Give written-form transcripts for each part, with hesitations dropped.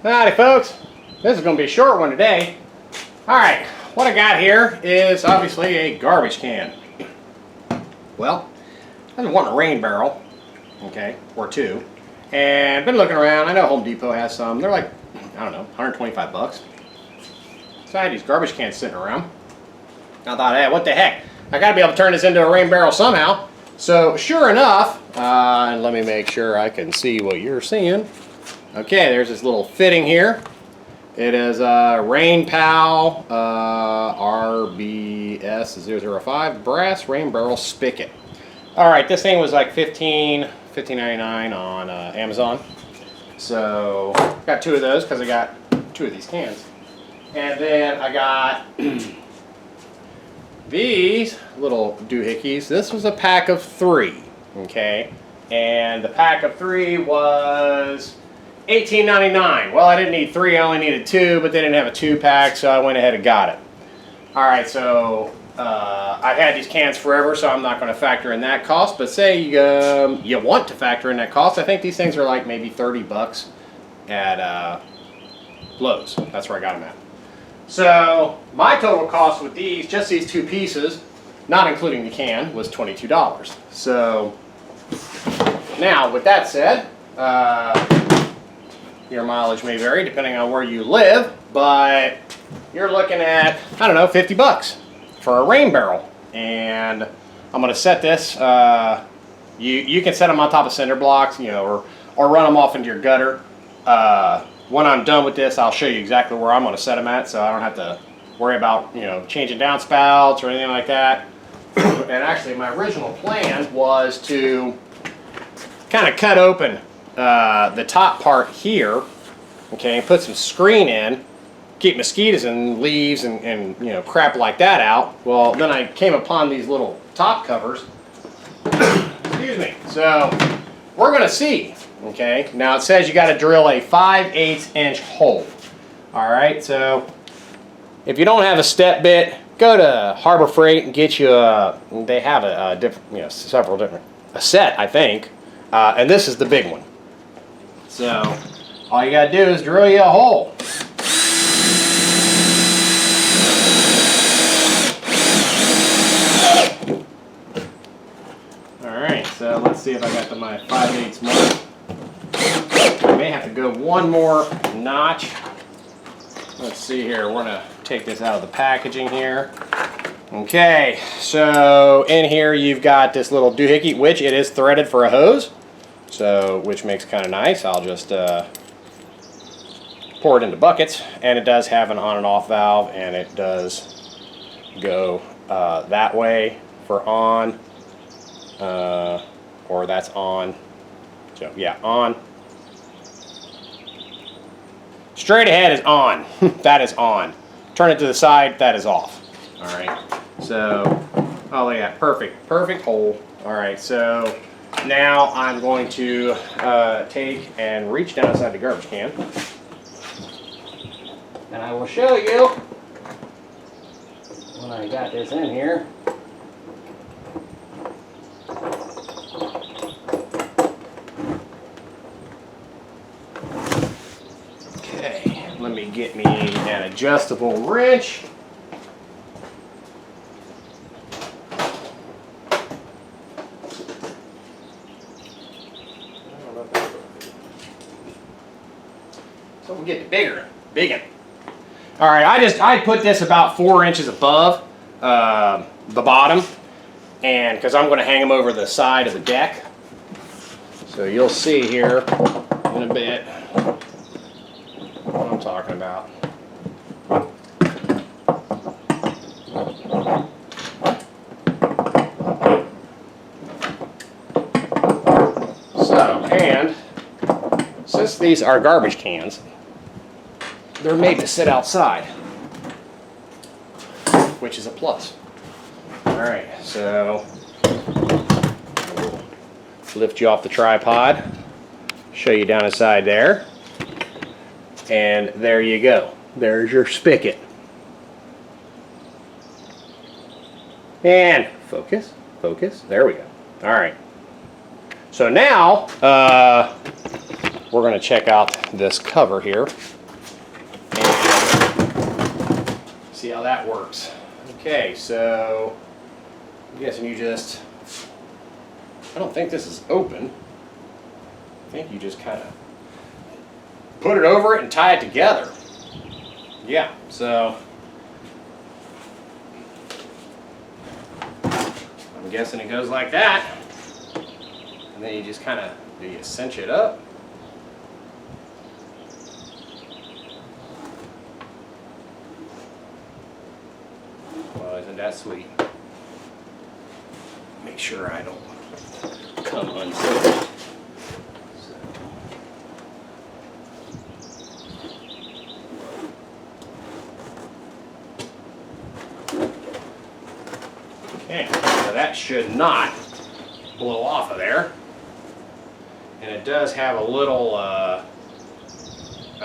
Howdy folks, this is going to be a short one today. Alright, what I got here is obviously a garbage can. Well, I've been wanting a rain barrel, okay, or two, and been looking around. I know Home Depot has some. They're like, I don't know, 125 bucks. So I had these garbage cans sitting around. I thought, hey, what the heck? I got to be able to turn this into a rain barrel somehow. So sure enough, let me make sure I can see what you're seeing. Okay, there's this little fitting here. It is a Rain Pal RBS005 brass rain barrel spigot. Alright, this thing was like $15.99 on Amazon. So, got two of those because I got two of these cans. And then I got these little doohickeys. This was a pack of 3, okay? And the pack of 3 was $18.99. Well, I didn't need 3, I only needed 2, but they didn't have a 2-pack, so I went ahead and got it. Alright, so I've had these cans forever, so I'm not going to factor in that cost, but say you want to factor in that cost. I think these things are like maybe 30 bucks at Lowe's. That's where I got them at. So my total cost with these, just these 2 pieces, not including the can, was $22. So now, with that said, your mileage may vary depending on where you live, but you're looking at, I don't know, 50 bucks for a rain barrel. And I'm going to set this, you can set them on top of cinder blocks, you know, or run them off into your gutter. When I'm done with this, I'll show you exactly where I'm going to set them at, so I don't have to worry about, you know, changing downspouts or anything like that. And actually, my original plan was to kind of cut open the top part here, okay, and put some screen in, keep mosquitoes and leaves and you know, crap like that out. Well, then I came upon these little top covers. Excuse me. So we're going to see. Okay, now it says you got to drill a 5/8 inch hole. Alright, so if you don't have a step bit, go to Harbor Freight and get you they have a different, you know, several different, a set, I think, and this is the big one. So all you got to do is drill you a hole. Alright, so let's see if I got to my 5/8 mark. I may have to go one more notch. Let's see here. We're going to take this out of the packaging here. Okay, so in here you've got this little doohickey, which it is threaded for a hose, so which makes kind of nice. I'll just pour it into buckets, and it does have an on and off valve, and it does go that way for on, or that's on. So yeah, on. Straight ahead is on. That is on. Turn it to the side, that is off. Alright, so, oh look at that, perfect hole. Alright, so now I'm going to take and reach down inside the garbage can. And I will show you when I got this in here. Let me get me an adjustable wrench. So we'll get the big one. All right, I put this about 4 inches above the bottom, and because I'm going to hang them over the side of the deck. So you'll see here in a bit what I'm talking about. So, and since these are garbage cans, they're made to sit outside, which is a plus. Alright, so we'll lift you off the tripod, show you down inside there. And there you go. There's your spigot. And focus, focus. There we go. All right. So now we're going to check out this cover here and see how that works. Okay, so I'm guessing you just, I don't think this is open. I think you just kind of put it over it and tie it together. Yeah, so I'm guessing it goes like that. And then you just kind of, do you cinch it up? Well, isn't that sweet? Make sure I don't come unstuck. Okay, so that should not blow off of there. And it does have a little, I'll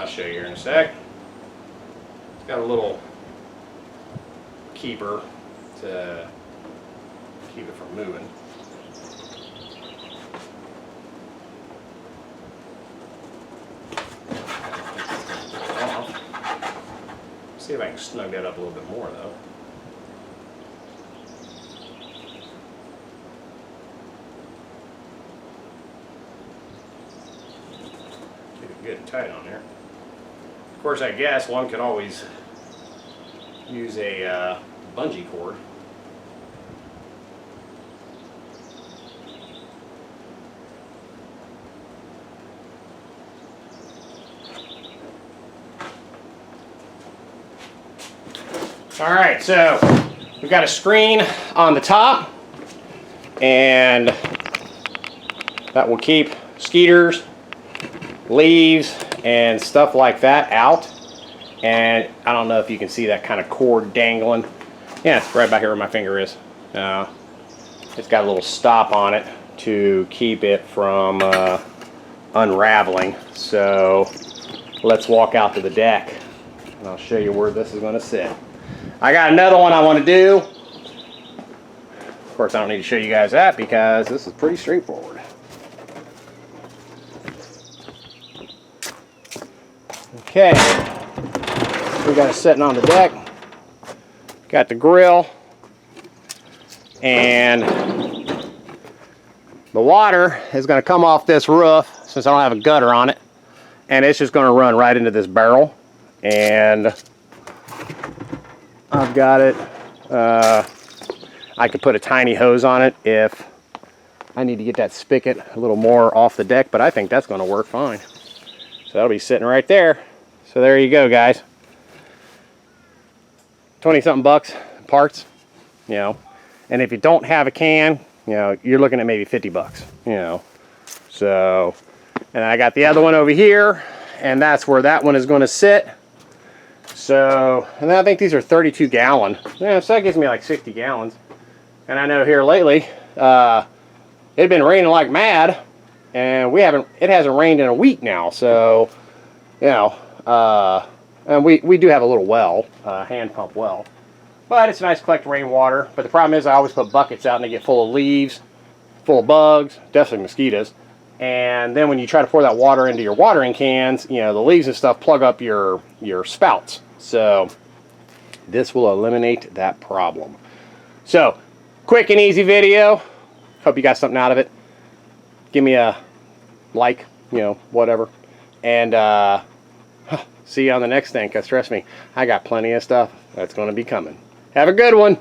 show you here in a sec. It's got a little keeper to keep it from moving. See if I can snug that up a little bit more though. Keep it good and tight on there. Of course, I guess one could always use a bungee cord. Alright, so we've got a screen on the top, and that will keep skeeters, leaves, and stuff like that out. And I don't know if you can see that kind of cord dangling. Yeah, it's right back here where my finger is. It's got a little stop on it to keep it from unraveling. So let's walk out to the deck, and I'll show you where this is going to sit. I got another one I want to do. Of course, I don't need to show you guys that because this is pretty straightforward. Okay, we got it sitting on the deck. Got the grill, and the water is going to come off this roof since I don't have a gutter on it, and it's just going to run right into this barrel. And I've got it. I could put a tiny hose on it if I need to get that spigot a little more off the deck, but I think that's going to work fine. So that'll be sitting right there. So there you go, guys. 20-something bucks parts, you know. And if you don't have a can, you know, you're looking at maybe 50 bucks, you know. So, and I got the other one over here, and that's where that one is going to sit. So, and I think these are 32 gallon. Yeah, so that gives me like 60 gallons. And I know here lately, it had been raining like mad, and it hasn't rained in a week now. So, you know, and we do have a little well, hand pump well. But it's nice to collect rainwater. But the problem is I always put buckets out and they get full of leaves, full of bugs, definitely mosquitoes. And then when you try to pour that water into your watering cans, you know, the leaves and stuff plug up your spouts. So this will eliminate that problem. So, quick and easy video. Hope you got something out of it. Give me a like, you know, whatever. And see you on the next thing, because trust me, I got plenty of stuff that's going to be coming. Have a good one.